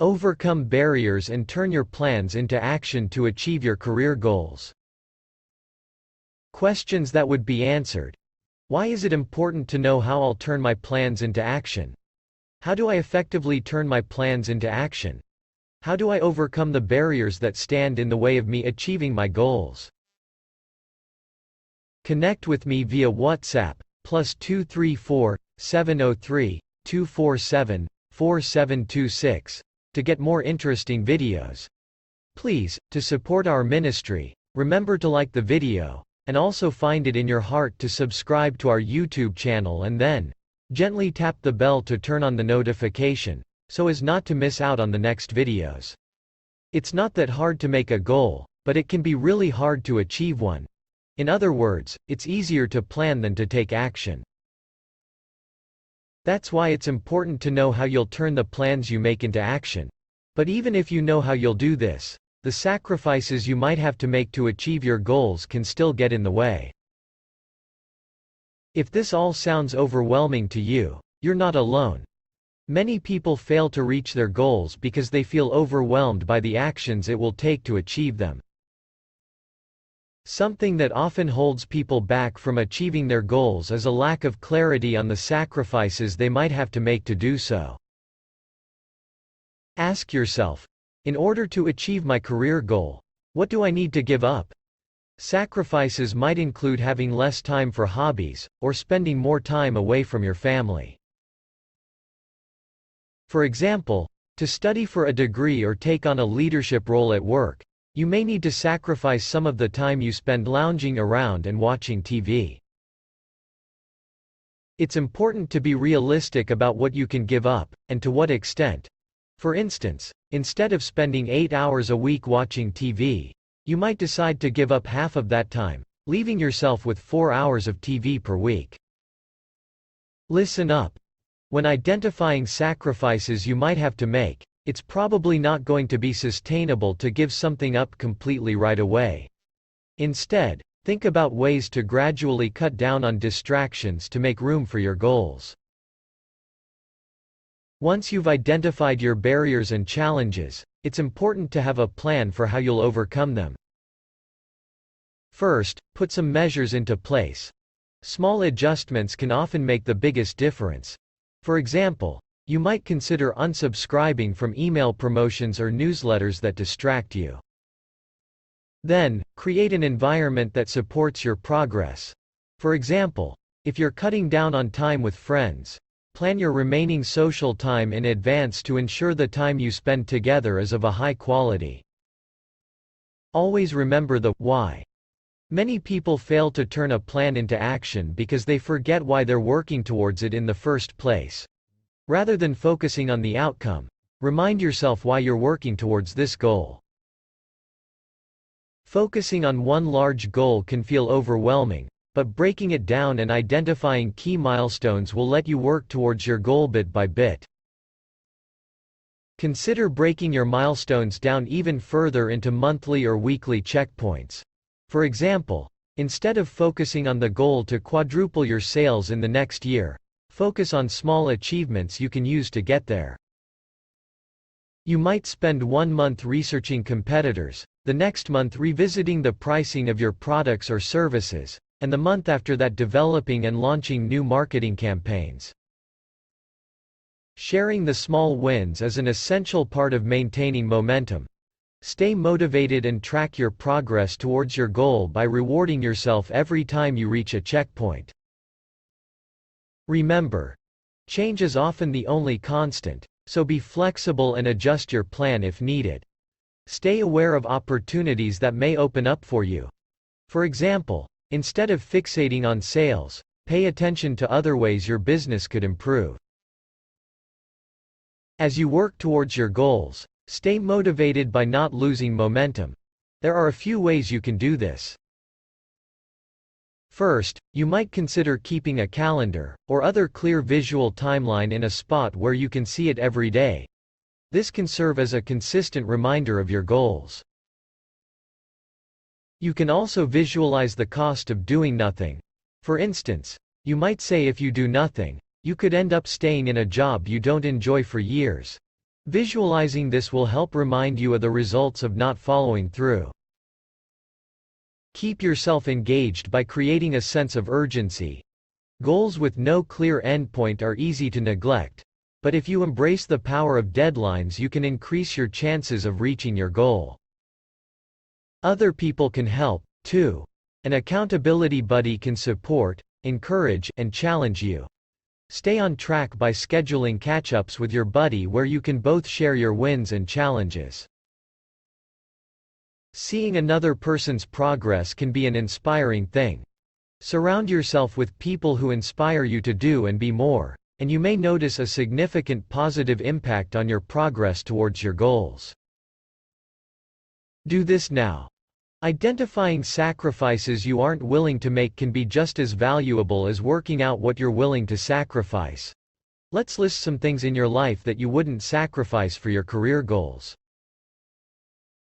Overcome barriers and turn your plans into action to achieve your career goals. Questions that would be answered. Why is it important to know how I'll turn my plans into action? How do I effectively turn my plans into action? How do I overcome the barriers that stand in the way of me achieving my goals? Connect with me via WhatsApp, +234 703 247 4726, to get more interesting videos. Please, to support our ministry, remember to like the video, and also find it in your heart to subscribe to our YouTube channel and then gently tap the bell to turn on the notification, so as not to miss out on the next videos. It's not that hard to make a goal, but it can be really hard to achieve one. In other words, it's easier to plan than to take action. That's why it's important to know how you'll turn the plans you make into action. But even if you know how you'll do this, the sacrifices you might have to make to achieve your goals can still get in the way. If this all sounds overwhelming to you, you're not alone. Many people fail to reach their goals because they feel overwhelmed by the actions it will take to achieve them. Something that often holds people back from achieving their goals is a lack of clarity on the sacrifices they might have to make to do so. Ask yourself, in order to achieve my career goal, what do I need to give up? Sacrifices might include having less time for hobbies, or spending more time away from your family. For example, to study for a degree or take on a leadership role at work, you may need to sacrifice some of the time you spend lounging around and watching TV. It's important to be realistic about what you can give up, and to what extent. For instance, instead of spending 8 hours a week watching TV, you might decide to give up half of that time, leaving yourself with 4 hours of TV per week. Listen up. When identifying sacrifices you might have to make, it's probably not going to be sustainable to give something up completely right away. Instead, think about ways to gradually cut down on distractions to make room for your goals. Once you've identified your barriers and challenges, it's important to have a plan for how you'll overcome them. First, put some measures into place. Small adjustments can often make the biggest difference. For example, you might consider unsubscribing from email promotions or newsletters that distract you. Then, create an environment that supports your progress. For example, if you're cutting down on time with friends, plan your remaining social time in advance to ensure the time you spend together is of a high quality. Always remember the why. Many people fail to turn a plan into action because they forget why they're working towards it in the first place. Rather than focusing on the outcome, remind yourself why you're working towards this goal. Focusing on one large goal can feel overwhelming, but breaking it down and identifying key milestones will let you work towards your goal bit by bit. Consider breaking your milestones down even further into monthly or weekly checkpoints. For example, instead of focusing on the goal to quadruple your sales in the next year, focus on small achievements you can use to get there. You might spend 1 month researching competitors, the next month revisiting the pricing of your products or services, and the month after that developing and launching new marketing campaigns. Sharing the small wins is an essential part of maintaining momentum. Stay motivated and track your progress towards your goal by rewarding yourself every time you reach a checkpoint. Remember, change is often the only constant, so be flexible and adjust your plan if needed. Stay aware of opportunities that may open up for you. For example, instead of fixating on sales, pay attention to other ways your business could improve. As you work towards your goals, stay motivated by not losing momentum. There are a few ways you can do this. First, you might consider keeping a calendar, or other clear visual timeline in a spot where you can see it every day. This can serve as a consistent reminder of your goals. You can also visualize the cost of doing nothing. For instance, you might say if you do nothing, you could end up staying in a job you don't enjoy for years. Visualizing this will help remind you of the results of not following through. Keep yourself engaged by creating a sense of urgency. Goals with no clear endpoint are easy to neglect, but if you embrace the power of deadlines, you can increase your chances of reaching your goal. Other people can help, too. An accountability buddy can support, encourage, and challenge you. Stay on track by scheduling catch-ups with your buddy where you can both share your wins and challenges. Seeing another person's progress can be an inspiring thing. Surround yourself with people who inspire you to do and be more, and you may notice a significant positive impact on your progress towards your goals. Do this now. Identifying sacrifices you aren't willing to make can be just as valuable as working out what you're willing to sacrifice. Let's list some things in your life that you wouldn't sacrifice for your career goals.